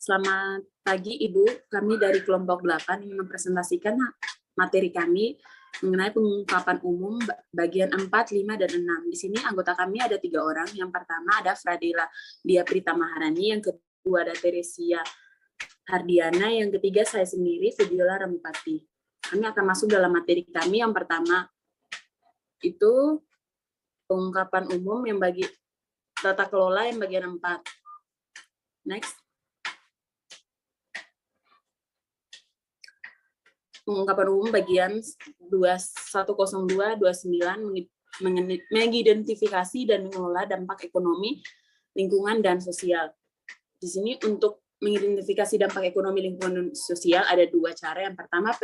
Selamat pagi Ibu, kami dari kelompok 8 ingin mempresentasikan materi kami mengenai pengungkapan umum bagian 4, 5, dan 6. Di sini anggota kami ada 3 orang. Yang pertama ada Fradila Dia Prita Maharani, yang kedua ada Teresia Hardiana, yang ketiga saya sendiri, Fidiola Ramupati. Kami akan masuk dalam materi kami. Yang pertama itu pengungkapan umum yang bagi tata kelola yang bagian 4. Next. Pengungkapan umum bagian 10229 mengidentifikasi dan mengelola dampak ekonomi, lingkungan, dan sosial. Di sini untuk mengidentifikasi dampak ekonomi, lingkungan, dan sosial ada 2 cara. Yang pertama,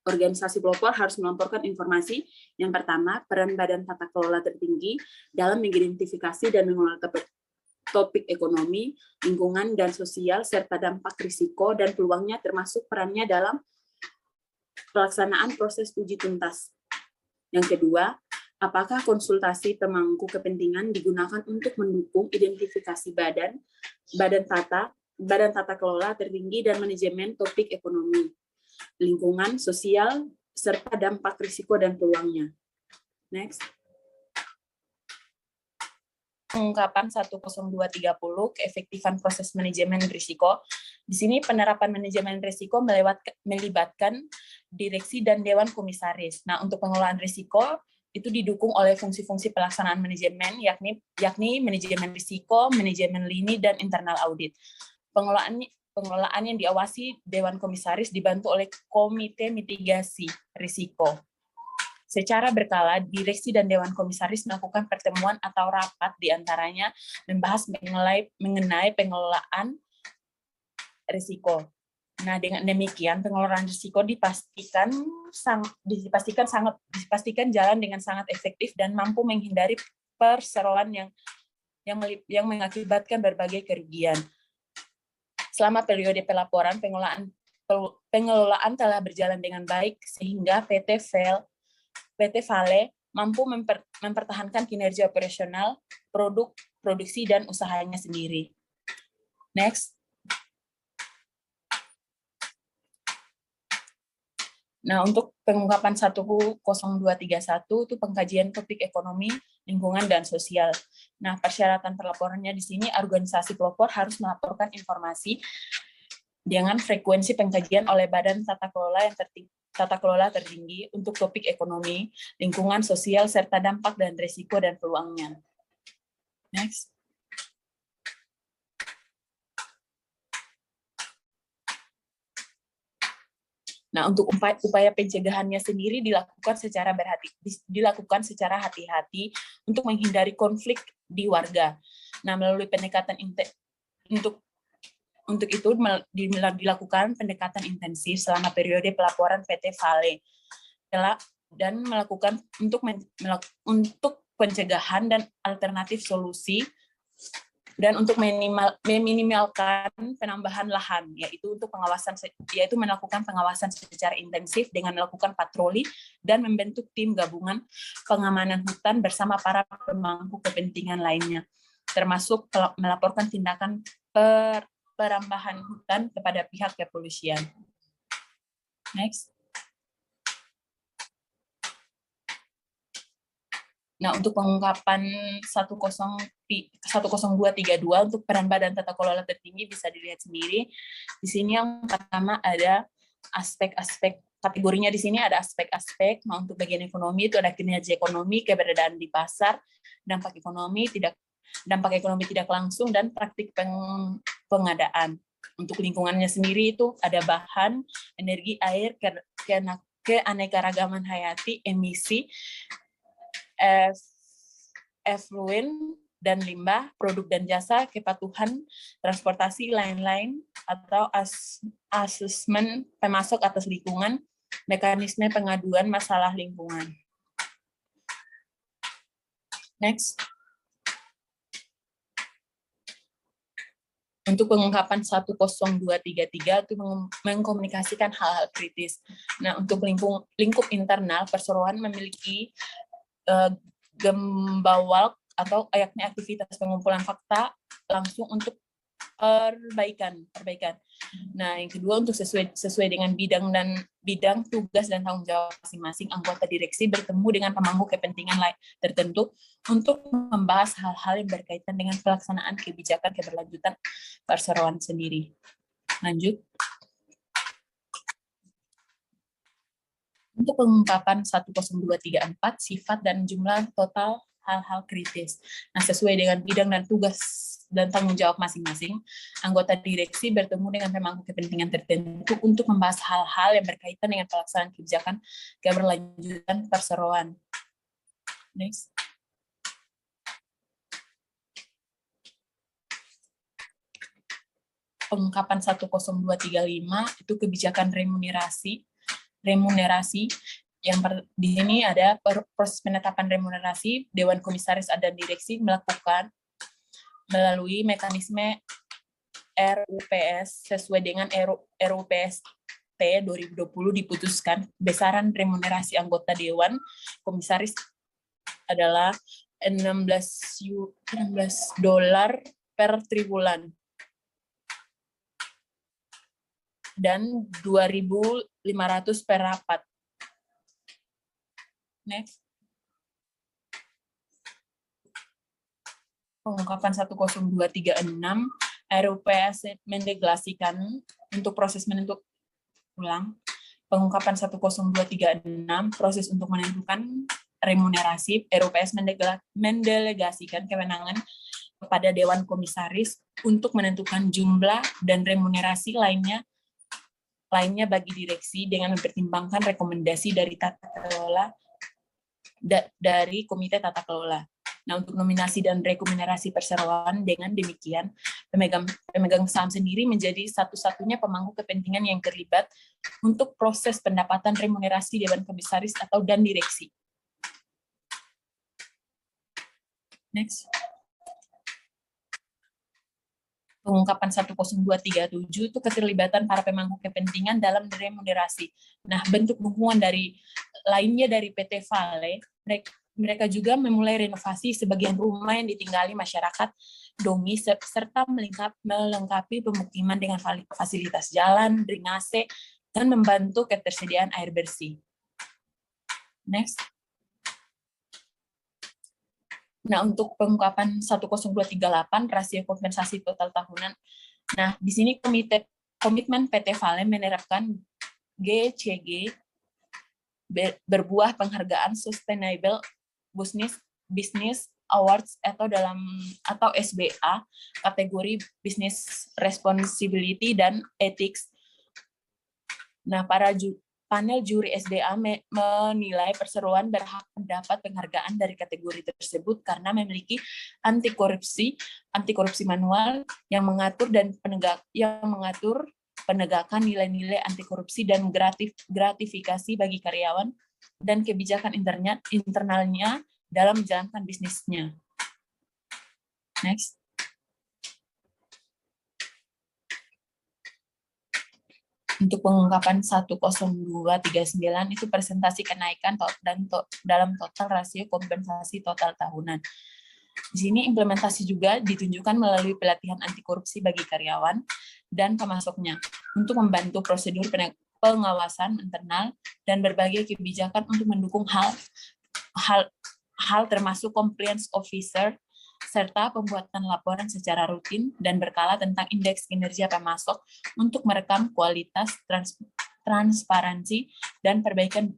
organisasi pelopor harus melaporkan informasi. Yang pertama, peran badan tata kelola tertinggi dalam mengidentifikasi dan mengelola topik ekonomi, lingkungan, dan sosial, serta dampak risiko dan peluangnya, termasuk perannya dalam pelaksanaan proses uji tuntas. Yang kedua, apakah konsultasi pemangku kepentingan digunakan untuk mendukung identifikasi badan tata kelola tertinggi dan manajemen topik ekonomi, lingkungan, sosial, serta dampak risiko dan peluangnya. Next. Pengungkapan 10230, keefektifan proses manajemen risiko. Di sini penerapan manajemen risiko melibatkan direksi dan dewan komisaris. Nah, untuk pengelolaan risiko itu didukung oleh fungsi-fungsi pelaksanaan manajemen, yakni manajemen risiko, manajemen lini, dan internal audit. Pengelolaan yang diawasi dewan komisaris dibantu oleh komite mitigasi risiko. Secara berkala, direksi dan dewan komisaris melakukan pertemuan atau rapat diantaranya membahas mengenai pengelolaan risiko. Nah, dengan demikian pengelolaan risiko dipastikan jalan dengan sangat efektif dan mampu menghindari perseroan yang mengakibatkan berbagai kerugian. Selama periode pelaporan, pengelolaan telah berjalan dengan baik sehingga PT Vale mampu mempertahankan kinerja operasional, produksi, dan usahanya sendiri. Next. Nah, untuk pengungkapan 10231 itu pengkajian topik ekonomi, lingkungan, dan sosial. Nah, persyaratan perlaporannya di sini organisasi pelopor harus melaporkan informasi dengan frekuensi pengkajian oleh badan tata kelola tertinggi untuk topik ekonomi, lingkungan, sosial, serta dampak dan risiko dan peluangnya. Next. Nah, untuk upaya pencegahannya sendiri dilakukan secara hati-hati untuk menghindari konflik di warga. Nah, melalui pendekatan untuk itu dilakukan pendekatan intensif selama periode pelaporan PT Vale dan melakukan untuk pencegahan dan alternatif solusi dan untuk meminimalkan penambahan lahan, yaitu melakukan pengawasan secara intensif dengan melakukan patroli dan membentuk tim gabungan pengamanan hutan bersama para pemangku kepentingan lainnya, termasuk melaporkan tindakan perambahan hutan kepada pihak kepolisian. Next. Nah, untuk pengungkapan 10232 untuk peran badan tata kelola tertinggi bisa dilihat sendiri. Di sini yang pertama ada aspek-aspek, kategorinya di sini ada aspek-aspek. Nah, untuk bagian ekonomi itu ada kinerja ekonomi, keberadaan di pasar, dampak ekonomi tidak langsung, dan praktik pengadaan. Untuk lingkungannya sendiri itu ada bahan, energi, air, keanekaragaman hayati, emisi, effluent dan limbah, produk dan jasa, kepatuhan, transportasi, lain-lain, atau asesmen pemasok atas lingkungan, mekanisme pengaduan masalah lingkungan. Next. Untuk pengungkapan 10233 itu mengkomunikasikan hal-hal kritis. Nah, untuk lingkup internal, perseroan memiliki gembawal atau yakni aktivitas pengumpulan fakta langsung untuk perbaikan. Nah, yang kedua untuk sesuai dengan bidang tugas dan tanggung jawab masing-masing anggota direksi bertemu dengan pemangku kepentingan lain tertentu untuk membahas hal-hal yang berkaitan dengan pelaksanaan kebijakan keberlanjutan perseroan sendiri. Lanjut. Untuk pengungkapan 10234 sifat dan jumlah total hal-hal kritis. Nah, sesuai dengan bidang dan tugas dan tanggung jawab masing-masing, anggota direksi bertemu dengan pemangku kepentingan tertentu untuk membahas hal-hal yang berkaitan dengan pelaksanaan kebijakan keberlanjutan perseroan. Next. Pengungkapan 10235 itu kebijakan remunerasi yang di sini ada proses penetapan remunerasi. Dewan Komisaris dan Direksi melakukan melalui mekanisme RUPS sesuai dengan RUPS T 2020 diputuskan besaran remunerasi anggota Dewan Komisaris adalah $16 per tribulan dan 2.500 per rapat. Next. Pengungkapan 10236 RUPS mendegradasikan untuk proses pengungkapan 10236 proses untuk menentukan remunerasi. RUPS mendelegasikan kewenangan kepada Dewan Komisaris untuk menentukan jumlah dan remunerasi lainnya bagi direksi dengan mempertimbangkan rekomendasi dari dari Komite Tata Kelola. Nah, untuk nominasi dan remunerasi perseroan, dengan demikian pemegang saham sendiri menjadi satu-satunya pemangku kepentingan yang terlibat untuk proses pendapatan remunerasi Dewan Komisaris dan direksi. Next. Pengungkapan 10237 itu keterlibatan para pemangku kepentingan dalam remunerasi. Nah, bentuk dukungan lainnya dari PT Vale, mereka juga memulai renovasi sebagian rumah yang ditinggali masyarakat Domi serta melengkapi pemukiman dengan fasilitas jalan, drainase, dan membantu ketersediaan air bersih. Next. Nah, untuk pengungkapan 10238 rasio kompensasi total tahunan. Nah, di sini komitmen PT Vale menerapkan GCG berbuah penghargaan Sustainable Business Awards atau SBA kategori Business Responsibility dan Ethics. Nah, panel juri SDA menilai perseroan berhak mendapat penghargaan dari kategori tersebut karena memiliki anti korupsi manual yang mengatur penegakan nilai-nilai anti korupsi dan gratifikasi bagi karyawan dan kebijakan internalnya dalam menjalankan bisnisnya. Next. Untuk pengungkapan 10239 itu presentasi kenaikan dalam total rasio kompensasi total tahunan. Di sini implementasi juga ditunjukkan melalui pelatihan anti korupsi bagi karyawan dan pemasoknya untuk membantu prosedur pengawasan internal dan berbagai kebijakan untuk mendukung hal termasuk compliance officer serta pembuatan laporan secara rutin dan berkala tentang indeks kinerja pemasok untuk merekam kualitas, transparansi, dan perbaikan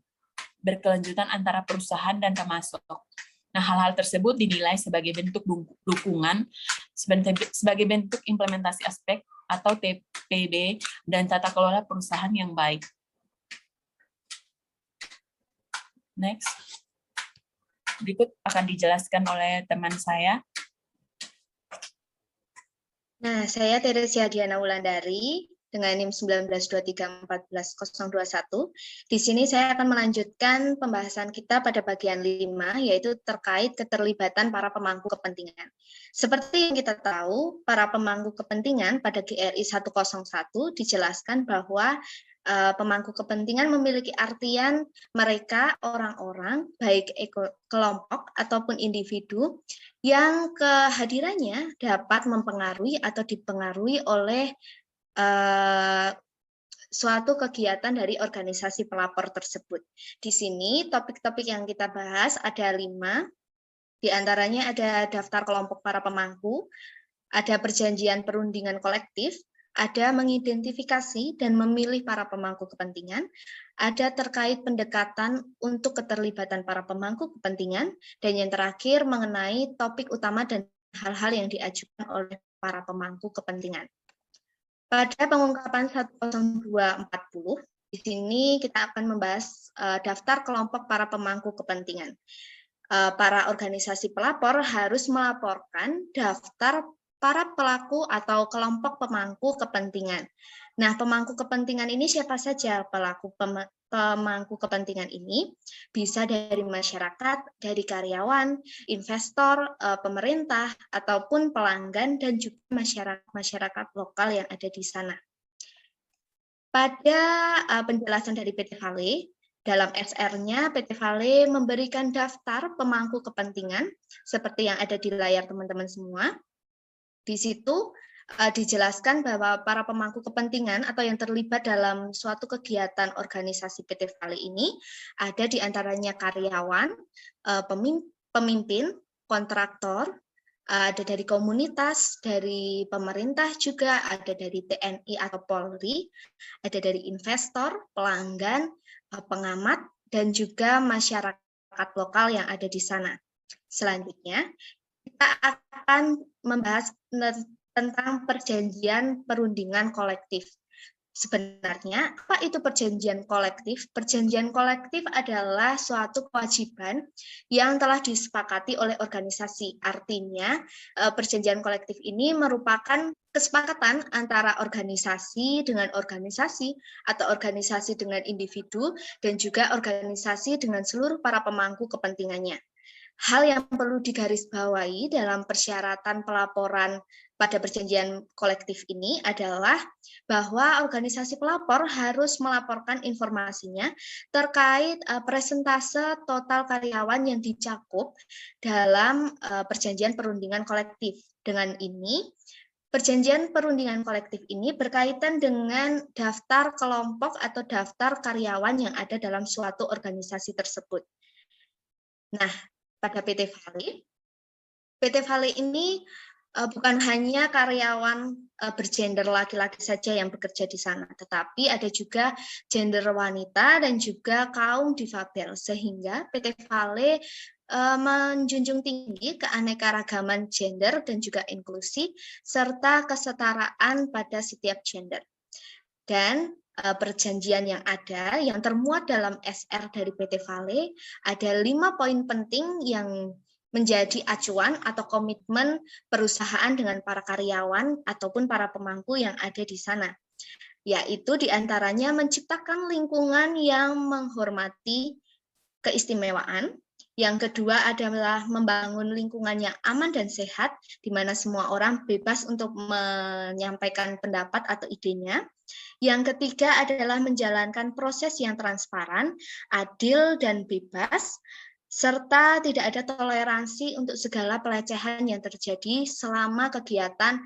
berkelanjutan antara perusahaan dan pemasok. Nah, hal-hal tersebut dinilai sebagai bentuk dukungan, sebagai bentuk implementasi aspek atau TPB dan tata kelola perusahaan yang baik. Next. Berikut akan dijelaskan oleh teman saya. Nah, saya Teresia Diana Wulandari dengan NIM 1923141021. Di sini saya akan melanjutkan pembahasan kita pada bagian 5, yaitu terkait keterlibatan para pemangku kepentingan. Seperti yang kita tahu, para pemangku kepentingan pada GRI 101 dijelaskan bahwa Pemangku kepentingan memiliki artian mereka orang-orang, baik kelompok ataupun individu, yang kehadirannya dapat mempengaruhi atau dipengaruhi oleh suatu kegiatan dari organisasi pelapor tersebut. Di sini topik-topik yang kita bahas ada 5, di antaranya ada daftar kelompok para pemangku, ada perjanjian perundingan kolektif, ada mengidentifikasi dan memilih para pemangku kepentingan, ada terkait pendekatan untuk keterlibatan para pemangku kepentingan, dan yang terakhir mengenai topik utama dan hal-hal yang diajukan oleh para pemangku kepentingan. Pada pengungkapan 10240, di sini kita akan membahas daftar kelompok para pemangku kepentingan. Para organisasi pelapor harus melaporkan daftar para pelaku atau kelompok pemangku kepentingan. Nah, pemangku kepentingan ini siapa saja? Pemangku kepentingan ini bisa dari masyarakat, dari karyawan, investor, pemerintah, ataupun pelanggan, dan juga masyarakat lokal yang ada di sana. Pada penjelasan dari PT Vale, dalam SR-nya PT Vale memberikan daftar pemangku kepentingan, seperti yang ada di layar teman-teman semua. Di situ dijelaskan bahwa para pemangku kepentingan atau yang terlibat dalam suatu kegiatan organisasi PT Vale ini ada di antaranya karyawan, pemimpin, kontraktor, ada dari komunitas, dari pemerintah juga, ada dari TNI atau Polri, ada dari investor, pelanggan, pengamat, dan juga masyarakat lokal yang ada di sana. Selanjutnya, kita akan membahas tentang perjanjian perundingan kolektif. Sebenarnya, apa itu perjanjian kolektif? Perjanjian kolektif adalah suatu kewajiban yang telah disepakati oleh organisasi. Artinya, perjanjian kolektif ini merupakan kesepakatan antara organisasi dengan organisasi, atau organisasi dengan individu, dan juga organisasi dengan seluruh para pemangku kepentingannya. Hal yang perlu digarisbawahi dalam persyaratan pelaporan pada perjanjian kolektif ini adalah bahwa organisasi pelapor harus melaporkan informasinya terkait persentase total karyawan yang dicakup dalam perjanjian perundingan kolektif. Dengan ini, perjanjian perundingan kolektif ini berkaitan dengan daftar kelompok atau daftar karyawan yang ada dalam suatu organisasi tersebut. Nah, pada PT Vale ini bukan hanya karyawan bergender laki-laki saja yang bekerja di sana, tetapi ada juga gender wanita dan juga kaum difabel, sehingga PT Vale menjunjung tinggi keanekaragaman gender dan juga inklusi, serta kesetaraan pada setiap gender. Dan perjanjian yang ada, yang termuat dalam SR dari PT Vale, ada 5 poin penting yang menjadi acuan atau komitmen perusahaan dengan para karyawan ataupun para pemangku yang ada di sana. Yaitu diantaranya menciptakan lingkungan yang menghormati keistimewaan. Yang kedua adalah membangun lingkungan yang aman dan sehat, di mana semua orang bebas untuk menyampaikan pendapat atau idenya. Yang ketiga adalah menjalankan proses yang transparan, adil, dan bebas, serta tidak ada toleransi untuk segala pelecehan yang terjadi selama kegiatan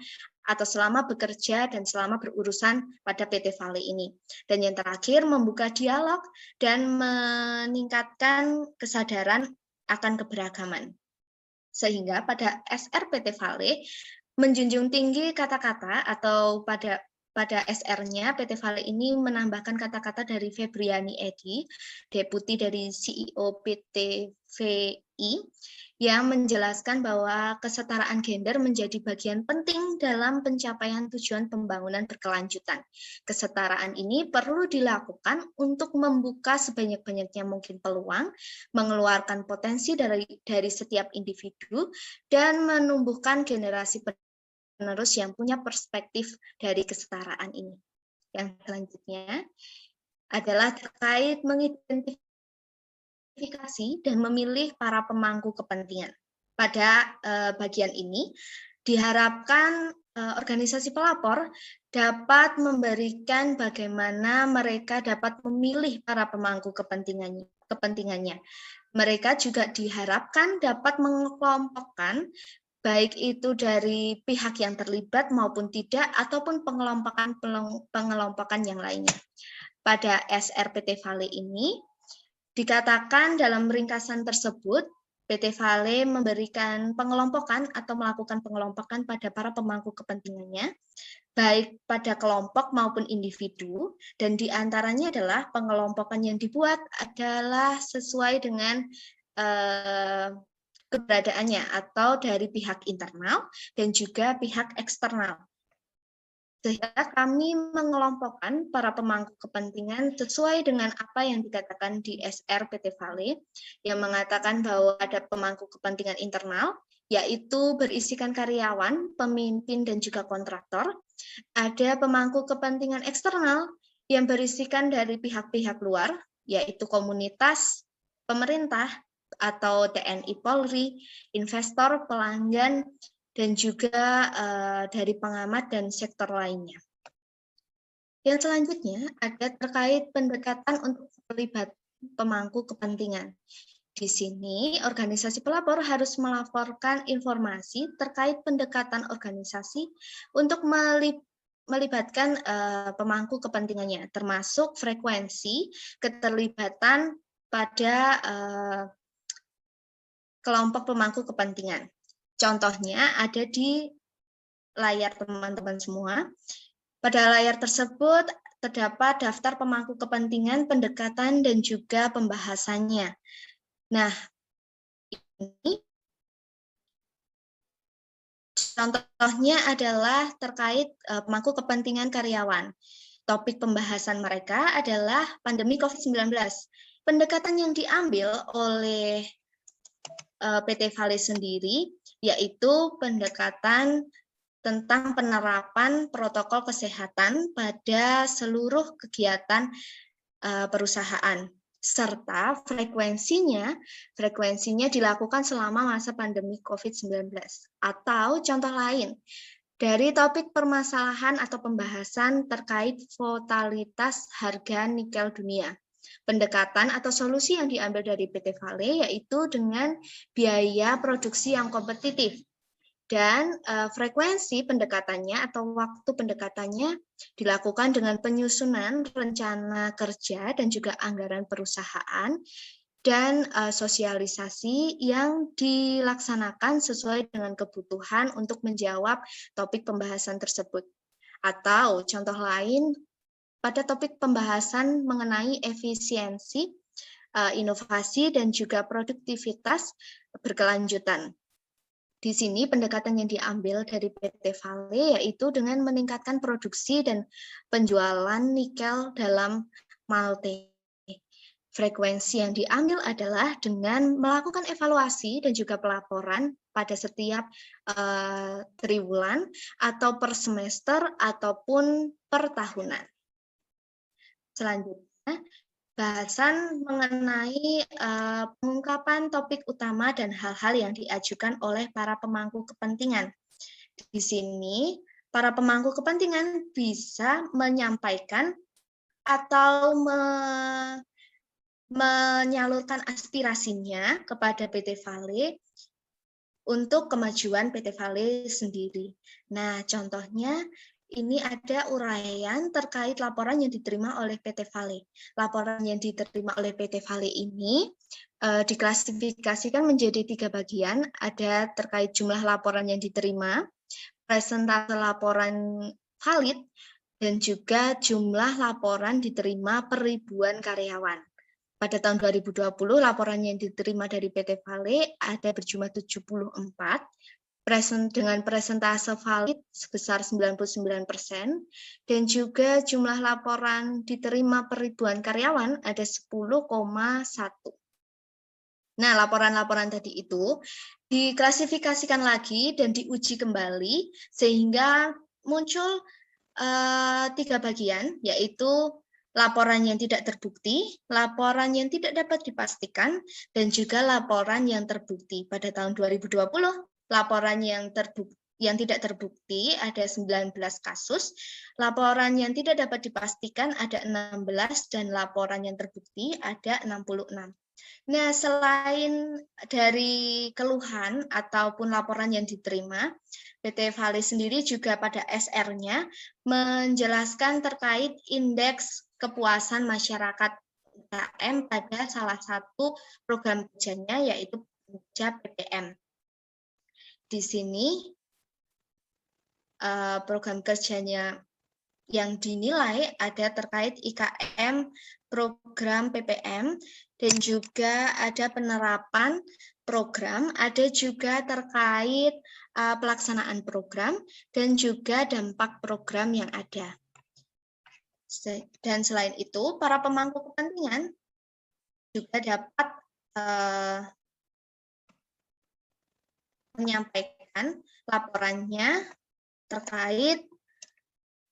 atau selama bekerja dan selama berurusan pada PT Vale ini. Dan yang terakhir, membuka dialog dan meningkatkan kesadaran akan keberagaman. Sehingga pada SR PT Vale menjunjung tinggi kata-kata, atau pada SR-nya PT Vale ini menambahkan kata-kata dari Febriani Edi, deputi dari CEO PT VI, yang menjelaskan bahwa kesetaraan gender menjadi bagian penting dalam pencapaian tujuan pembangunan berkelanjutan. Kesetaraan ini perlu dilakukan untuk membuka sebanyak-banyaknya mungkin peluang, mengeluarkan potensi dari setiap individu, dan menumbuhkan generasi penerus yang punya perspektif dari kesetaraan ini. Yang selanjutnya adalah terkait mengidentifikasi dan memilih para pemangku kepentingan. Pada bagian ini Diharapkan organisasi pelapor dapat memberikan bagaimana mereka dapat memilih para pemangku kepentingannya. Mereka juga diharapkan dapat mengelompokkan baik itu dari pihak yang terlibat maupun tidak, ataupun pengelompokan yang lainnya. Pada SRPT Vale ini, dikatakan dalam ringkasan tersebut, PT Vale memberikan pengelompokan atau melakukan pengelompokan pada para pemangku kepentingannya, baik pada kelompok maupun individu, dan diantaranya adalah pengelompokan yang dibuat adalah sesuai dengan keberadaannya atau dari pihak internal dan juga pihak eksternal. Sehingga kami mengelompokkan para pemangku kepentingan sesuai dengan apa yang dikatakan di SR PT Vale, yang mengatakan bahwa ada pemangku kepentingan internal, yaitu berisikan karyawan, pemimpin, dan juga kontraktor. Ada pemangku kepentingan eksternal yang berisikan dari pihak-pihak luar, yaitu komunitas, pemerintah, atau TNI Polri, investor, pelanggan, dan juga dari pengamat dan sektor lainnya. Yang selanjutnya ada terkait pendekatan untuk terlibat pemangku kepentingan. Di sini organisasi pelapor harus melaporkan informasi terkait pendekatan organisasi untuk melibatkan pemangku kepentingannya, termasuk frekuensi keterlibatan pada kelompok pemangku kepentingan. Contohnya ada di layar teman-teman semua. Pada layar tersebut terdapat daftar pemangku kepentingan, pendekatan, dan juga pembahasannya. Nah, ini contohnya adalah terkait pemangku kepentingan karyawan. Topik pembahasan mereka adalah pandemi COVID-19. Pendekatan yang diambil oleh PT Vale sendiri yaitu pendekatan tentang penerapan protokol kesehatan pada seluruh kegiatan perusahaan, serta frekuensinya dilakukan selama masa pandemi COVID-19. Atau contoh lain, dari topik permasalahan atau pembahasan terkait volatilitas harga nikel dunia. Pendekatan atau solusi yang diambil dari PT Vale yaitu dengan biaya produksi yang kompetitif. Dan frekuensi pendekatannya atau waktu pendekatannya dilakukan dengan penyusunan rencana kerja dan juga anggaran perusahaan dan sosialisasi yang dilaksanakan sesuai dengan kebutuhan untuk menjawab topik pembahasan tersebut. Atau contoh lain, pada topik pembahasan mengenai efisiensi, inovasi, dan juga produktivitas berkelanjutan. Di sini pendekatan yang diambil dari PT Vale yaitu dengan meningkatkan produksi dan penjualan nikel dalam Malte. Frekuensi yang diambil adalah dengan melakukan evaluasi dan juga pelaporan pada setiap triwulan atau per semester ataupun per tahunan. Selanjutnya, bahasan mengenai pengungkapan topik utama dan hal-hal yang diajukan oleh para pemangku kepentingan. Di sini, para pemangku kepentingan bisa menyampaikan atau menyalurkan aspirasinya kepada PT Vale untuk kemajuan PT Vale sendiri. Nah, contohnya ini ada uraian terkait laporan yang diterima oleh PT Vale. Laporan yang diterima oleh PT Vale ini diklasifikasikan menjadi 3 bagian. Ada terkait jumlah laporan yang diterima, presentase laporan valid, dan juga jumlah laporan diterima per ribuan karyawan. Pada tahun 2020, laporan yang diterima dari PT Vale ada berjumlah 74, dengan presentase valid sebesar 99%, dan juga jumlah laporan diterima per ribuan karyawan ada 10,1. Nah, laporan-laporan tadi itu diklasifikasikan lagi dan diuji kembali sehingga muncul 3 bagian, yaitu laporan yang tidak terbukti, laporan yang tidak dapat dipastikan, dan juga laporan yang terbukti. Pada tahun 2020, laporan yang yang tidak terbukti ada 19 kasus, laporan yang tidak dapat dipastikan ada 16, dan laporan yang terbukti ada 66. Nah, selain dari keluhan ataupun laporan yang diterima, PT Vale sendiri juga pada SR-nya menjelaskan terkait indeks kepuasan masyarakat UKM pada salah satu program kerjanya, yaitu kerja PPM. Di sini program kerjanya yang dinilai ada terkait IKM program PPM, dan juga ada penerapan program, ada juga terkait pelaksanaan program, dan juga dampak program yang ada. Dan selain itu, para pemangku kepentingan juga dapat menyampaikan laporannya terkait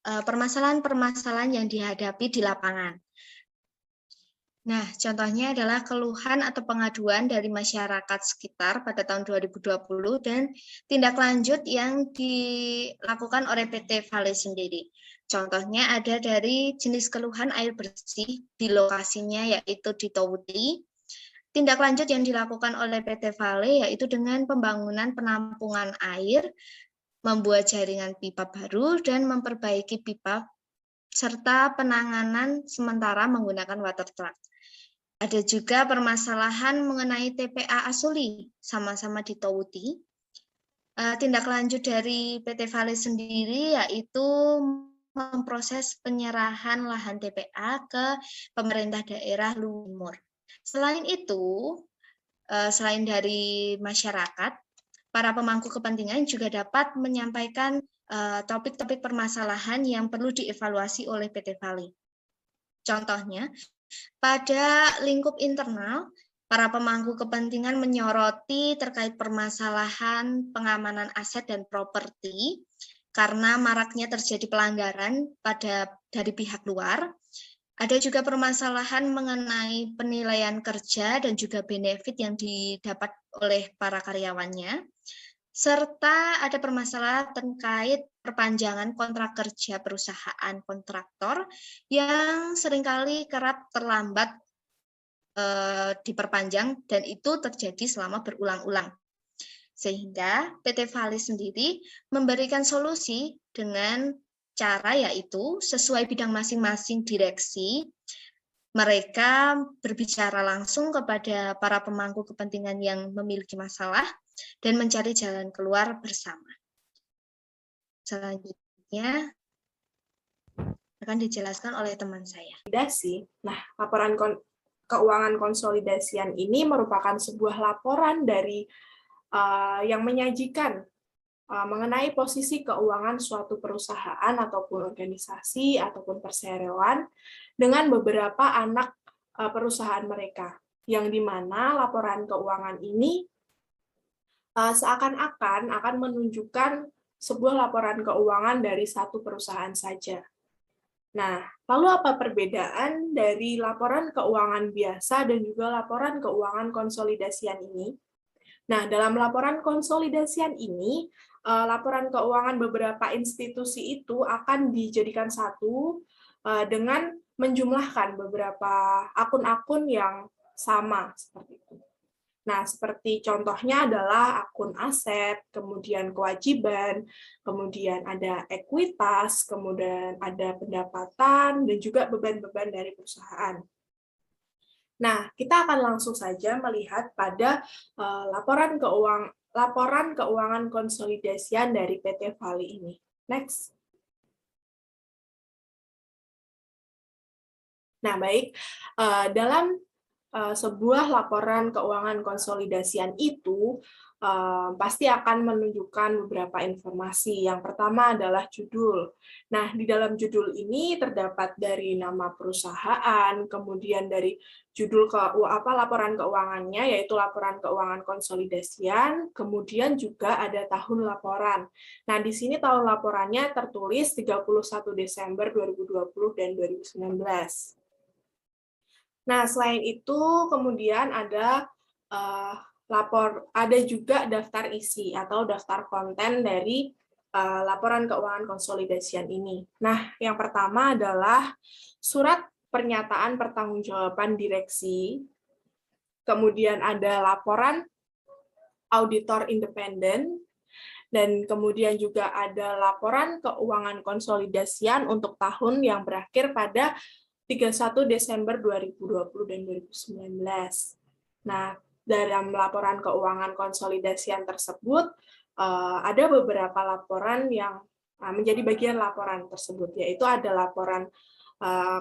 permasalahan-permasalahan yang dihadapi di lapangan. Nah, contohnya adalah keluhan atau pengaduan dari masyarakat sekitar pada tahun 2020 dan tindak lanjut yang dilakukan oleh PT Vale sendiri. Contohnya ada dari jenis keluhan air bersih di lokasinya, yaitu di Towuti. Tindak lanjut yang dilakukan oleh PT Vale yaitu dengan pembangunan penampungan air, membuat jaringan pipa baru, dan memperbaiki pipa, serta penanganan sementara menggunakan water truck. Ada juga permasalahan mengenai TPA Asuli, sama-sama di Towuti. Tindak lanjut dari PT Vale sendiri yaitu memproses penyerahan lahan TPA ke pemerintah daerah Lumur. Selain itu, selain dari masyarakat, para pemangku kepentingan juga dapat menyampaikan topik-topik permasalahan yang perlu dievaluasi oleh PT Vale. Contohnya, pada lingkup internal, para pemangku kepentingan menyoroti terkait permasalahan pengamanan aset dan properti karena maraknya terjadi pelanggaran dari pihak luar. Ada juga permasalahan mengenai penilaian kerja dan juga benefit yang didapat oleh para karyawannya, serta ada permasalahan terkait perpanjangan kontrak kerja perusahaan kontraktor yang seringkali kerap terlambat diperpanjang, dan itu terjadi selama berulang-ulang. Sehingga PT Vale sendiri memberikan solusi dengan cara yaitu sesuai bidang masing-masing direksi, mereka berbicara langsung kepada para pemangku kepentingan yang memiliki masalah dan mencari jalan keluar bersama. Selanjutnya akan dijelaskan oleh teman saya. Nah, laporan keuangan konsolidasian ini merupakan sebuah laporan dari yang menyajikan mengenai posisi keuangan suatu perusahaan ataupun organisasi ataupun perseroan dengan beberapa anak perusahaan mereka, yang dimana laporan keuangan ini seakan-akan akan menunjukkan sebuah laporan keuangan dari satu perusahaan saja. Nah, lalu apa perbedaan dari laporan keuangan biasa dan juga laporan keuangan konsolidasian ini? Nah, dalam laporan konsolidasian ini, laporan keuangan beberapa institusi itu akan dijadikan satu dengan menjumlahkan beberapa akun-akun yang sama seperti itu. Nah, seperti contohnya adalah akun aset, kemudian kewajiban, kemudian ada ekuitas, kemudian ada pendapatan, dan juga beban-beban dari perusahaan. Nah, kita akan langsung saja melihat pada laporan keuangan konsolidasian dari PT Vale ini. Next. Nah, baik. Dalam sebuah laporan keuangan konsolidasian itu pasti akan menunjukkan beberapa informasi. Yang pertama adalah judul. Nah, di dalam judul ini terdapat dari nama perusahaan, kemudian dari judul laporan keuangannya, yaitu laporan keuangan konsolidasian, kemudian juga ada tahun laporan. Nah, di sini tahun laporannya tertulis 31 Desember 2020 dan 2019. Nah, selain itu kemudian ada ada juga daftar isi atau daftar konten dari laporan keuangan konsolidasian ini. Nah, yang pertama adalah surat pernyataan pertanggungjawaban direksi, kemudian ada laporan auditor independen, dan kemudian juga ada laporan keuangan konsolidasian untuk tahun yang berakhir pada 31 Desember 2020 dan 2019. Nah, dalam laporan keuangan konsolidasian tersebut, ada beberapa laporan yang menjadi bagian laporan tersebut, yaitu ada laporan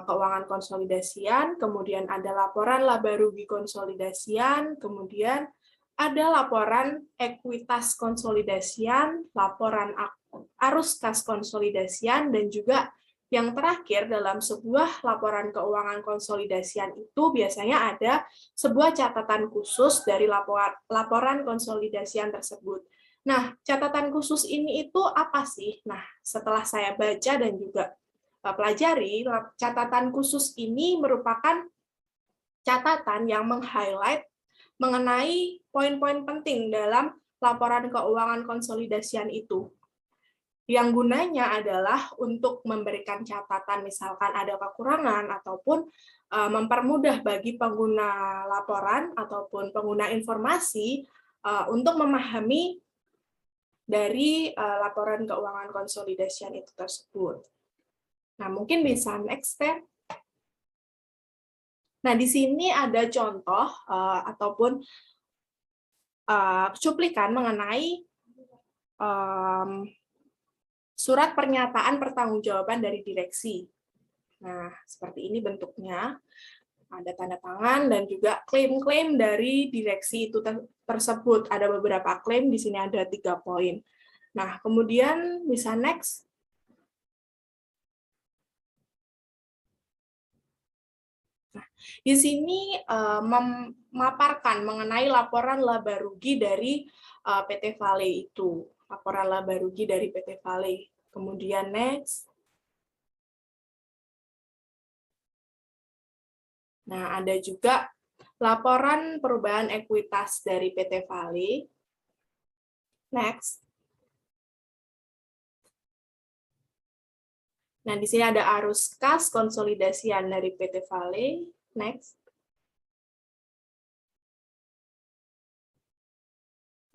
keuangan konsolidasian, kemudian ada laporan laba rugi konsolidasian, kemudian ada laporan ekuitas konsolidasian, laporan arus kas konsolidasian, dan juga yang terakhir dalam sebuah laporan keuangan konsolidasian itu biasanya ada sebuah catatan khusus dari laporan konsolidasian tersebut. Nah, catatan khusus ini itu apa sih? Nah, setelah saya baca dan juga pelajari, catatan khusus ini merupakan catatan yang meng-highlight mengenai poin-poin penting dalam laporan keuangan konsolidasian itu. Yang gunanya adalah untuk memberikan catatan, misalkan ada kekurangan, ataupun mempermudah bagi pengguna laporan ataupun pengguna informasi untuk memahami dari laporan keuangan konsolidasian itu tersebut. Nah, mungkin bisa next step. Nah, di sini ada contoh ataupun cuplikan mengenai surat pernyataan pertanggungjawaban dari direksi. Nah, seperti ini bentuknya. Ada tanda tangan dan juga klaim-klaim dari direksi itu tersebut. Ada beberapa klaim, di sini ada 3 poin. Nah, kemudian bisa next. Nah, di sini memaparkan mengenai laporan laba rugi dari PT Vale itu. Laporan laba rugi dari PT Vale. Kemudian next. Nah, ada juga laporan perubahan ekuitas dari PT Vale. Next. Nah, di sini ada arus kas konsolidasian dari PT Vale. Next.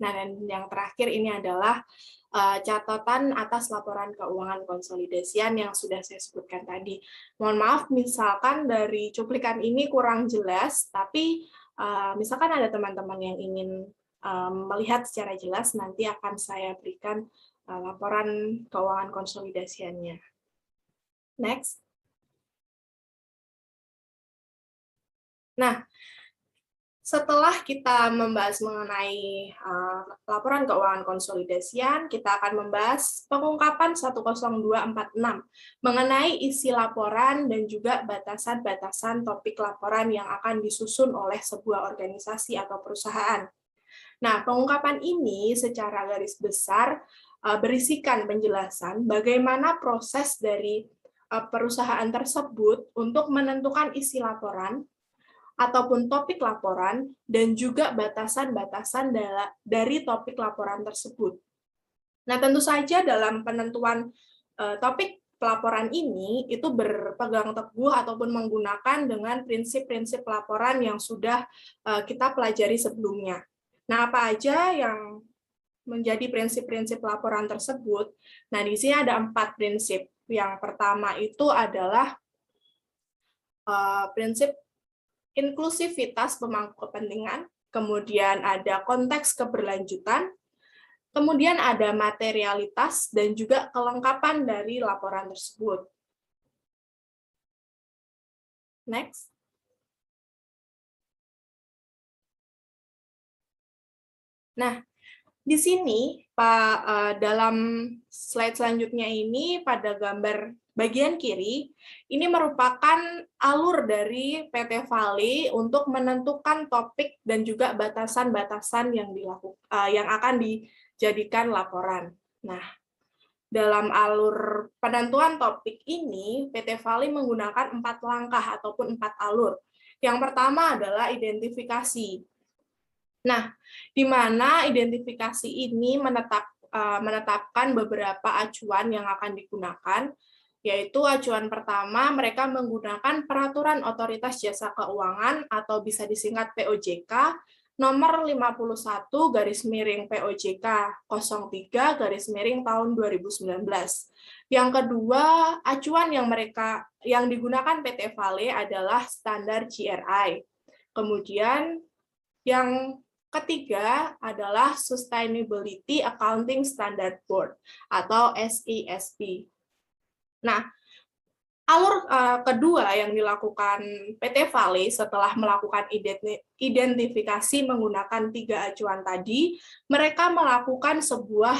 Nah, dan yang terakhir ini adalah catatan atas laporan keuangan konsolidasian yang sudah saya sebutkan tadi. Mohon maaf, misalkan dari cuplikan ini kurang jelas, tapi misalkan ada teman-teman yang ingin melihat secara jelas, nanti akan saya berikan laporan keuangan konsolidasiannya. Next. Nah, setelah kita membahas mengenai laporan keuangan konsolidasian, kita akan membahas pengungkapan 10246 mengenai isi laporan dan juga batasan-batasan topik laporan yang akan disusun oleh sebuah organisasi atau perusahaan. Nah, pengungkapan ini secara garis besar berisikan penjelasan bagaimana proses dari perusahaan tersebut untuk menentukan isi laporan ataupun topik laporan, dan juga batasan-batasan dari topik laporan tersebut. Nah, tentu saja dalam penentuan topik pelaporan ini, itu berpegang teguh ataupun menggunakan dengan prinsip-prinsip pelaporan yang sudah kita pelajari sebelumnya. Nah, apa aja yang menjadi prinsip-prinsip laporan tersebut? Nah, di sini ada 4 prinsip. Yang pertama itu adalah prinsip inklusivitas pemangku kepentingan, kemudian ada konteks keberlanjutan, kemudian ada materialitas, dan juga kelengkapan dari laporan tersebut. Next. Nah, di sini Pak, dalam slide selanjutnya ini pada gambar bagian kiri, ini merupakan alur dari PT Vale untuk menentukan topik dan juga batasan-batasan yang akan dijadikan laporan. Nah, dalam alur penentuan topik ini, PT Vale menggunakan 4 langkah ataupun 4 alur. Yang pertama adalah identifikasi. Nah, di mana identifikasi ini menetapkan beberapa acuan yang akan digunakan, yaitu acuan pertama, mereka menggunakan Peraturan Otoritas Jasa Keuangan atau bisa disingkat POJK nomor 51/POJK 03/tahun 2019. Yang kedua, acuan yang digunakan PT Vale adalah standar GRI. Kemudian yang ketiga adalah Sustainability Accounting Standard Board atau SASB. Nah, alur kedua yang dilakukan PT Vale setelah melakukan identifikasi menggunakan 3 acuan tadi, mereka melakukan sebuah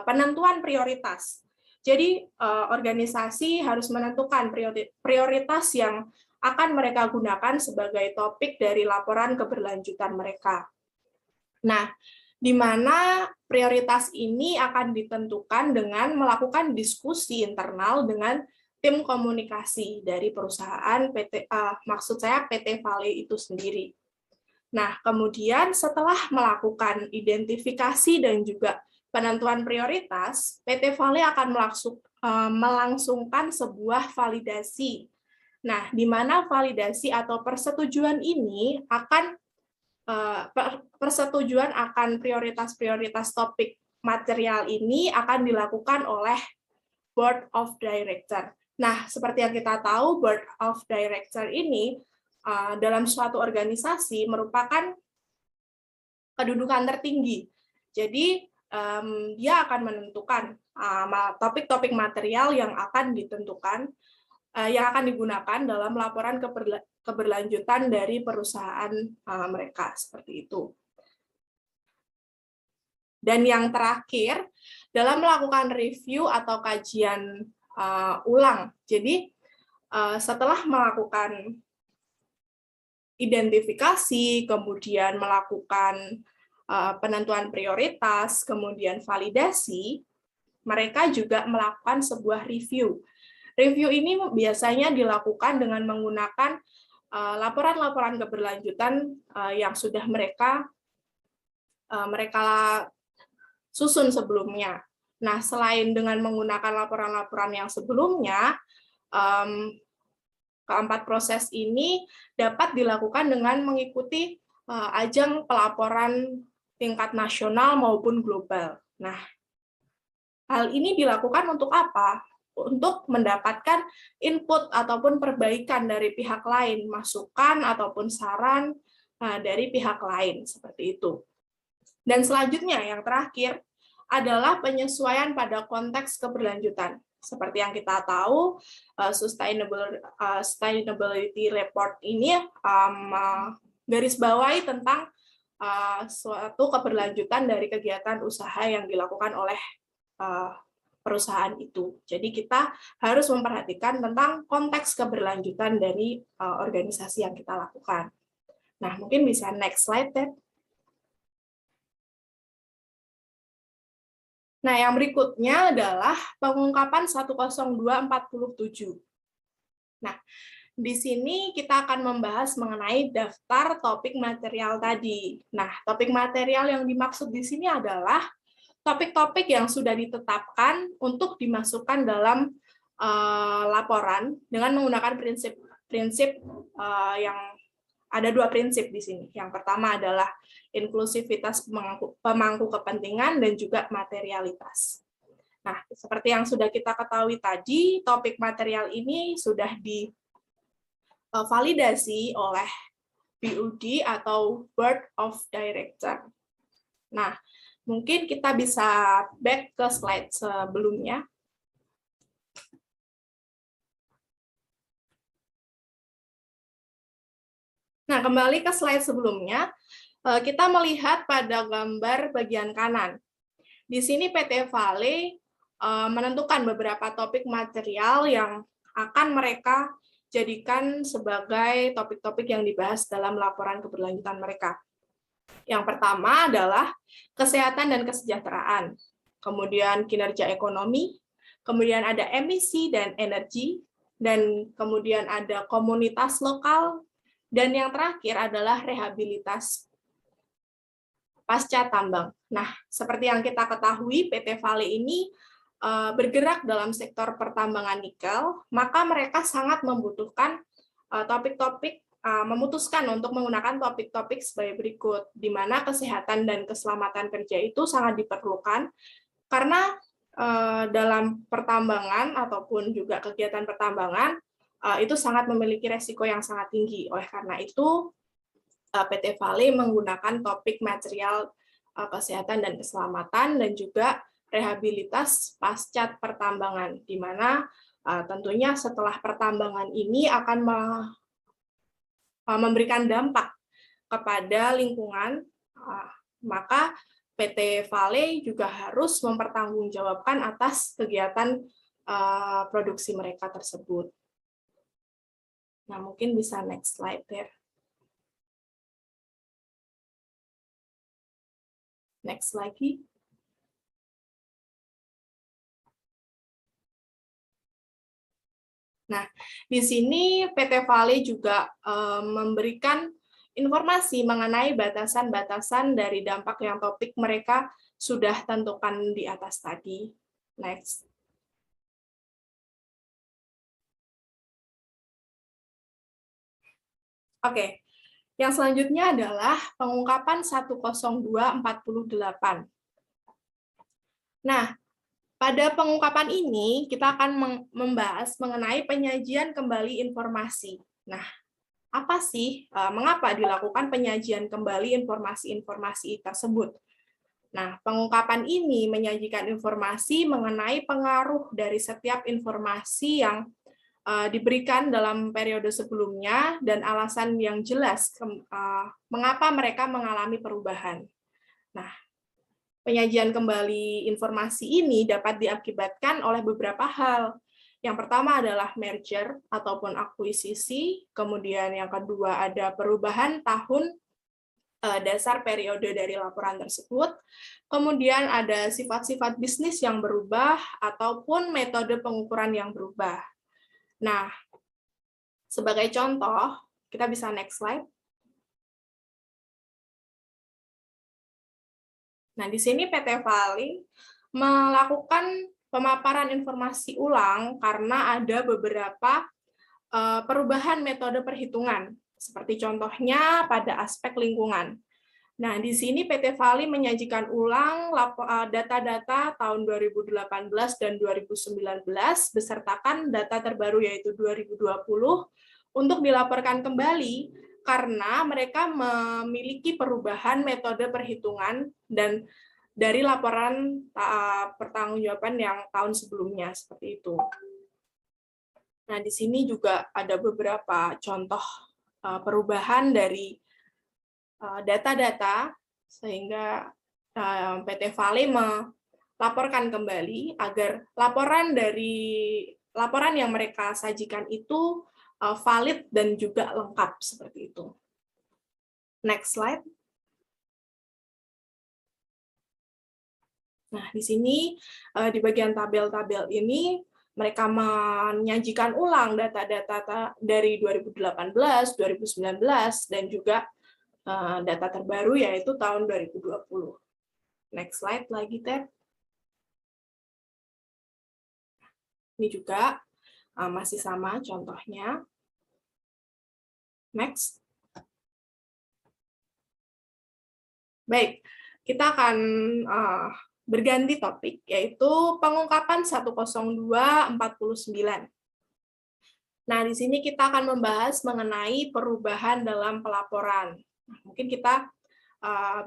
penentuan prioritas. Jadi, organisasi harus menentukan prioritas yang akan mereka gunakan sebagai topik dari laporan keberlanjutan mereka. Nah, di mana prioritas ini akan ditentukan dengan melakukan diskusi internal dengan tim komunikasi dari perusahaan PT Vale itu sendiri. Nah, kemudian setelah melakukan identifikasi dan juga penentuan prioritas, PT Vale akan melangsungkan sebuah validasi. Nah, di mana validasi atau persetujuan ini akan prioritas-prioritas topik material ini akan dilakukan oleh Board of Director. Nah, seperti yang kita tahu, Board of Director ini dalam suatu organisasi merupakan kedudukan tertinggi. Jadi, dia akan menentukan topik-topik material yang akan ditentukan, yang akan digunakan dalam laporan keberlanjutan dari perusahaan mereka, seperti itu. Dan yang terakhir, dalam melakukan review atau kajian ulang. Jadi, setelah melakukan identifikasi, kemudian melakukan penentuan prioritas, kemudian validasi, mereka juga melakukan sebuah review. Review ini biasanya dilakukan dengan menggunakan laporan-laporan keberlanjutan yang sudah mereka susun sebelumnya. Nah, selain dengan menggunakan laporan-laporan yang sebelumnya, keempat proses ini dapat dilakukan dengan mengikuti ajang pelaporan tingkat nasional maupun global. Nah, hal ini dilakukan untuk apa? Untuk mendapatkan input ataupun perbaikan dari pihak lain, masukan ataupun saran dari pihak lain, seperti itu. Dan selanjutnya, yang terakhir, adalah penyesuaian pada konteks keberlanjutan. Seperti yang kita tahu, Sustainability Report ini garis bawahi tentang suatu keberlanjutan dari kegiatan usaha yang dilakukan oleh perusahaan itu. Jadi kita harus memperhatikan tentang konteks keberlanjutan dari organisasi yang kita lakukan. Nah, mungkin bisa next slide, Ted. Nah, yang berikutnya adalah pengungkapan 10247. Nah, di sini kita akan membahas mengenai daftar topik material tadi. Nah, topik material yang dimaksud di sini adalah topik-topik yang sudah ditetapkan untuk dimasukkan dalam laporan dengan menggunakan prinsip yang ada 2 prinsip di sini. Yang pertama adalah inklusivitas pemangku kepentingan dan juga materialitas. Nah, seperti yang sudah kita ketahui tadi, topik material ini sudah divalidasi oleh BOD atau Board of Director. Nah, mungkin kita bisa back ke slide sebelumnya. Nah, kembali ke slide sebelumnya, kita melihat pada gambar bagian kanan. Di sini PT Vale menentukan beberapa topik material yang akan mereka jadikan sebagai topik-topik yang dibahas dalam laporan keberlanjutan mereka. Yang pertama adalah kesehatan dan kesejahteraan, kemudian kinerja ekonomi, kemudian ada emisi dan energi, dan kemudian ada komunitas lokal, dan yang terakhir adalah rehabilitas pasca tambang. Nah, seperti yang kita ketahui, PT Vale ini bergerak dalam sektor pertambangan nikel, maka mereka sangat membutuhkan memutuskan untuk menggunakan topik-topik sebagai berikut, di mana kesehatan dan keselamatan kerja itu sangat diperlukan, karena dalam pertambangan ataupun juga kegiatan pertambangan, itu sangat memiliki resiko yang sangat tinggi. Oleh karena itu, PT Vale menggunakan topik material kesehatan dan keselamatan dan juga rehabilitas pasca pertambangan, di mana tentunya setelah pertambangan ini akan memberikan dampak kepada lingkungan, maka PT Vale juga harus mempertanggungjawabkan atas kegiatan produksi mereka tersebut. Nah, mungkin bisa next slide there. Next lagi. Nah, di sini PT Vale juga memberikan informasi mengenai batasan-batasan dari dampak yang topik mereka sudah tentukan di atas tadi. Next. Oke, yang selanjutnya adalah pengungkapan 10248. Nah, pada pengungkapan ini, kita akan membahas mengenai penyajian kembali informasi. Nah, apa sih, mengapa dilakukan penyajian kembali informasi-informasi tersebut? Nah, pengungkapan ini menyajikan informasi mengenai pengaruh dari setiap informasi yang diberikan dalam periode sebelumnya dan alasan yang jelas mengapa mereka mengalami perubahan. Nah, penyajian kembali informasi ini dapat diakibatkan oleh beberapa hal. Yang pertama adalah merger ataupun akuisisi, kemudian yang kedua ada perubahan tahun dasar periode dari laporan tersebut, kemudian ada sifat-sifat bisnis yang berubah ataupun metode pengukuran yang berubah. Nah, sebagai contoh, kita bisa next slide. Nah, di sini PT Vale melakukan pemaparan informasi ulang karena ada beberapa perubahan metode perhitungan, seperti contohnya pada aspek lingkungan. Nah, di sini PT Vale menyajikan ulang data-data tahun 2018 dan 2019 besertakan data terbaru yaitu 2020 untuk dilaporkan kembali karena mereka memiliki perubahan metode perhitungan dan dari laporan pertanggungjawaban yang tahun sebelumnya seperti itu. Nah, di sini juga ada beberapa contoh perubahan dari data-data sehingga PT Vale melaporkan kembali agar laporan yang mereka sajikan itu valid dan juga lengkap seperti itu. Next slide. Nah, di sini di bagian tabel-tabel ini mereka menyajikan ulang data-data dari 2018, 2019 dan juga data terbaru yaitu tahun 2020. Next slide lagi, Ted. Ini juga masih sama contohnya. Next. Baik, kita akan berganti topik, yaitu pengungkapan 10249. Nah, di sini kita akan membahas mengenai perubahan dalam pelaporan. Mungkin kita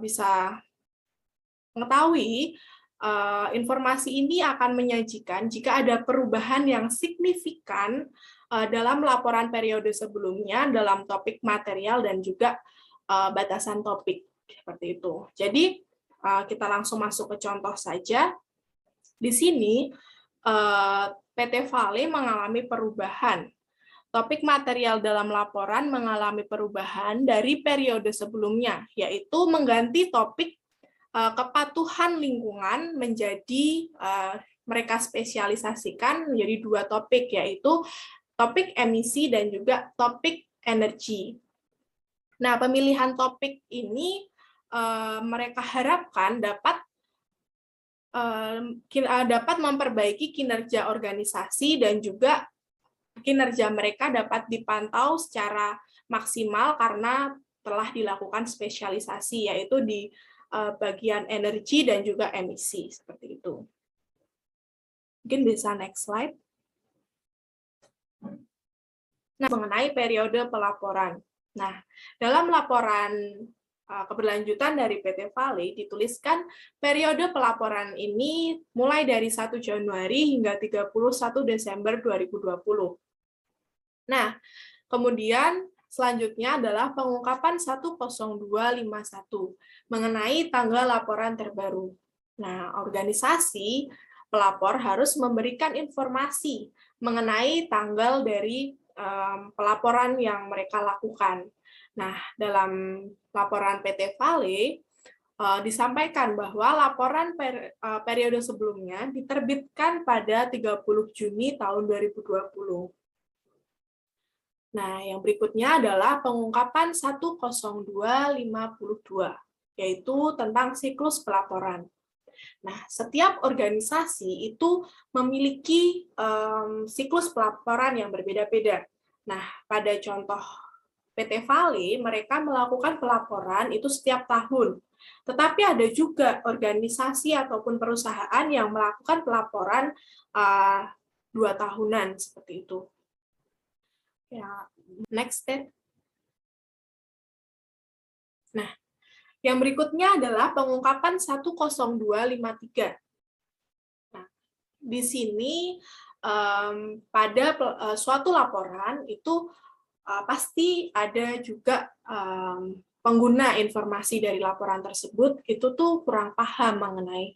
bisa mengetahui informasi ini akan menyajikan jika ada perubahan yang signifikan dalam laporan periode sebelumnya dalam topik material dan juga batasan topik seperti itu. Jadi kita langsung masuk ke contoh saja. Di sini PT Vale mengalami perubahan. Topik material dalam laporan mengalami perubahan dari periode sebelumnya, yaitu mengganti topik kepatuhan lingkungan menjadi mereka spesialisasikan menjadi dua topik, yaitu topik emisi dan juga topik energi. Nah, pemilihan topik ini mereka harapkan dapat memperbaiki kinerja organisasi dan juga kinerja mereka dapat dipantau secara maksimal karena telah dilakukan spesialisasi, yaitu di bagian energi dan juga emisi, seperti itu. Mungkin bisa next slide. Nah, mengenai periode pelaporan. Nah, dalam laporan keberlanjutan dari PT Vale dituliskan periode pelaporan ini mulai dari 1 Januari hingga 31 Desember 2020. Nah, kemudian selanjutnya adalah pengungkapan 10251 mengenai tanggal laporan terbaru. Nah, organisasi pelapor harus memberikan informasi mengenai tanggal dari pelaporan yang mereka lakukan. Nah, dalam laporan PT Vale disampaikan bahwa laporan periode sebelumnya diterbitkan pada 30 Juni tahun 2020. Nah, yang berikutnya adalah pengungkapan 10252, yaitu tentang siklus pelaporan. Nah, setiap organisasi itu memiliki siklus pelaporan yang berbeda-beda. Nah, pada contoh PT Vale, mereka melakukan pelaporan itu setiap tahun. Tetapi ada juga organisasi ataupun perusahaan yang melakukan pelaporan 2 tahunan, seperti itu. Ya, next step. Nah, yang berikutnya adalah pengungkapan 10253. Nah, di sini pada suatu laporan itu pasti ada juga pengguna informasi dari laporan tersebut itu tuh kurang paham mengenai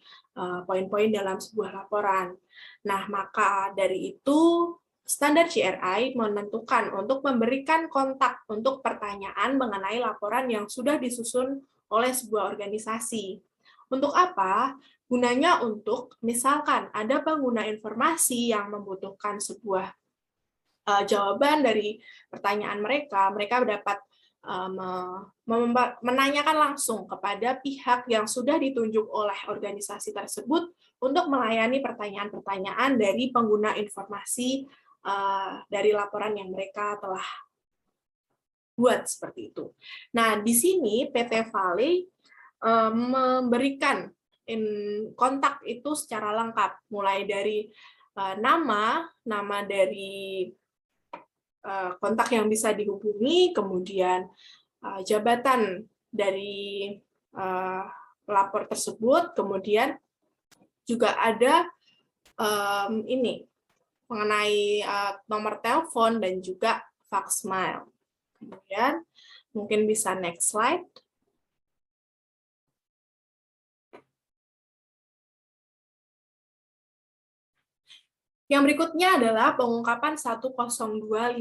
poin-poin dalam sebuah laporan. Nah, maka dari itu standar GRI menentukan untuk memberikan kontak untuk pertanyaan mengenai laporan yang sudah disusun oleh sebuah organisasi. Untuk apa? Gunanya untuk, misalkan ada pengguna informasi yang membutuhkan sebuah jawaban dari pertanyaan mereka, mereka dapat menanyakan langsung kepada pihak yang sudah ditunjuk oleh organisasi tersebut untuk melayani pertanyaan-pertanyaan dari pengguna informasi dari laporan yang mereka telah buat, seperti itu. Nah, di sini PT Vale memberikan kontak itu secara lengkap, mulai dari nama dari kontak yang bisa dihubungi, kemudian jabatan dari pelapor tersebut, kemudian juga ada ini mengenai nomor telepon dan juga fax mail. Kemudian mungkin bisa next slide. Yang berikutnya adalah pengungkapan 10254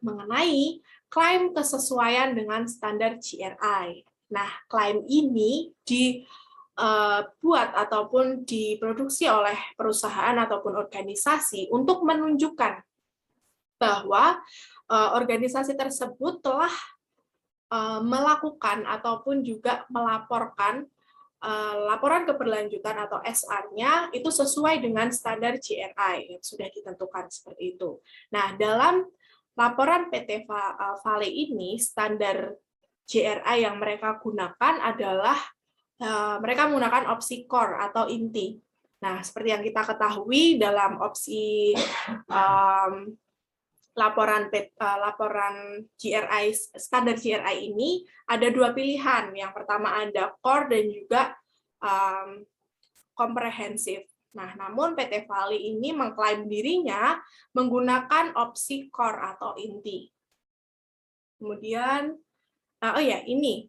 mengenai klaim kesesuaian dengan standar GRI. Nah, klaim ini dibuat ataupun diproduksi oleh perusahaan ataupun organisasi untuk menunjukkan bahwa organisasi tersebut telah melakukan ataupun juga melaporkan laporan keberlanjutan atau SR-nya itu sesuai dengan standar GRI yang sudah ditentukan, seperti itu. Nah, dalam laporan PT Vale ini, standar GRI yang mereka gunakan adalah mereka menggunakan opsi core atau inti. Nah, seperti yang kita ketahui dalam opsi laporan GRI, standar GRI ini ada 2 pilihan. Yang pertama ada core dan juga komprehensif. Nah, namun PT Vale ini mengklaim dirinya menggunakan opsi core atau inti. Kemudian, ini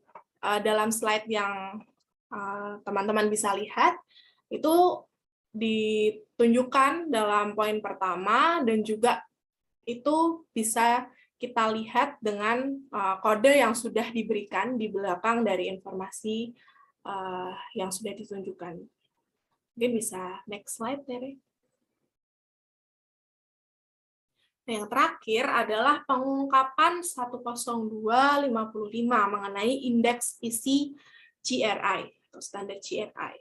dalam slide yang teman-teman bisa lihat, itu ditunjukkan dalam poin pertama dan juga itu bisa kita lihat dengan kode yang sudah diberikan di belakang dari informasi yang sudah ditunjukkan. Mungkin bisa next slide, Tere. Nah, yang terakhir adalah pengungkapan 10255 mengenai indeks isi GRI atau standar GRI.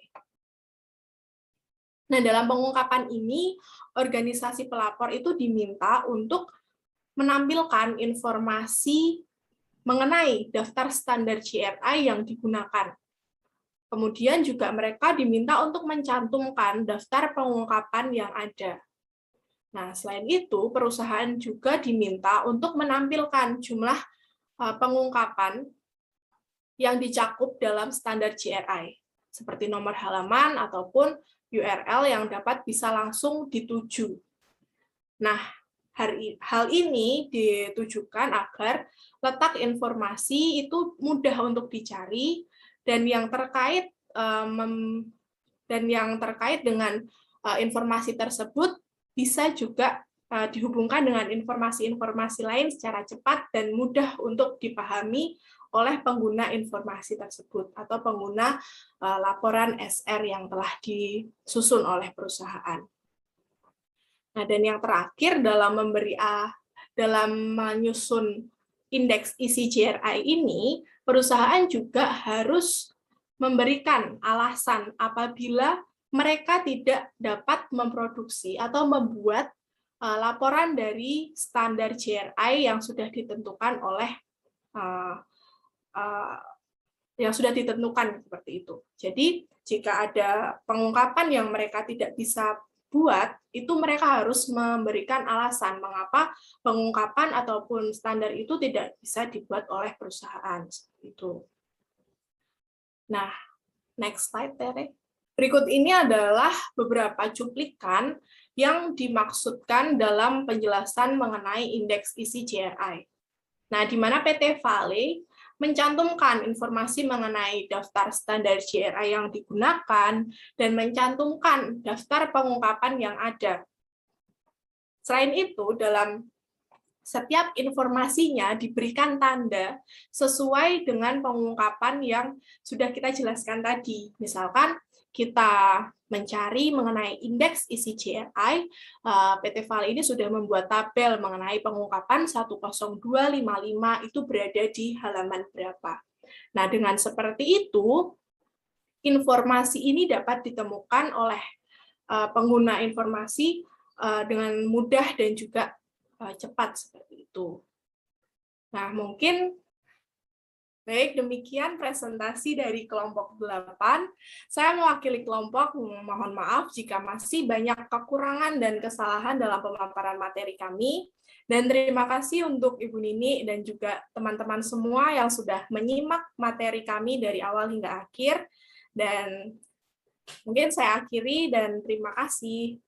Nah, dalam pengungkapan ini, organisasi pelapor itu diminta untuk menampilkan informasi mengenai daftar standar GRI yang digunakan. Kemudian juga mereka diminta untuk mencantumkan daftar pengungkapan yang ada. Nah, selain itu, perusahaan juga diminta untuk menampilkan jumlah pengungkapan yang dicakup dalam standar GRI, seperti nomor halaman ataupun URL yang dapat bisa langsung dituju. Nah, hal ini ditujukan agar letak informasi itu mudah untuk dicari dan yang terkait dengan informasi tersebut bisa juga dihubungkan dengan informasi-informasi lain secara cepat dan mudah untuk dipahami oleh pengguna informasi tersebut atau pengguna laporan SR yang telah disusun oleh perusahaan. Nah, dan yang terakhir dalam menyusun indeks isi GRI ini, perusahaan juga harus memberikan alasan apabila mereka tidak dapat memproduksi atau membuat laporan dari standar GRI yang sudah ditentukan oleh seperti itu. Jadi, jika ada pengungkapan yang mereka tidak bisa buat, itu mereka harus memberikan alasan mengapa pengungkapan ataupun standar itu tidak bisa dibuat oleh perusahaan. Seperti itu. Nah, next slide, Tere. Berikut ini adalah beberapa cuplikan yang dimaksudkan dalam penjelasan mengenai indeks isi GRI. Nah, di mana PT Vale mencantumkan informasi mengenai daftar standar GRI yang digunakan dan mencantumkan daftar pengungkapan yang ada. Selain itu, dalam setiap informasinya diberikan tanda sesuai dengan pengungkapan yang sudah kita jelaskan tadi. Misalkan kita mencari mengenai indeks isi GRI, PT Vale ini sudah membuat tabel mengenai pengungkapan 10255 itu berada di halaman berapa. Nah, dengan seperti itu, informasi ini dapat ditemukan oleh pengguna informasi dengan mudah dan juga cepat seperti itu. Nah, mungkin baik, demikian presentasi dari kelompok 8. Saya mewakili kelompok, mohon maaf jika masih banyak kekurangan dan kesalahan dalam pemaparan materi kami. Dan terima kasih untuk Ibu Nini dan juga teman-teman semua yang sudah menyimak materi kami dari awal hingga akhir. Dan mungkin saya akhiri dan terima kasih.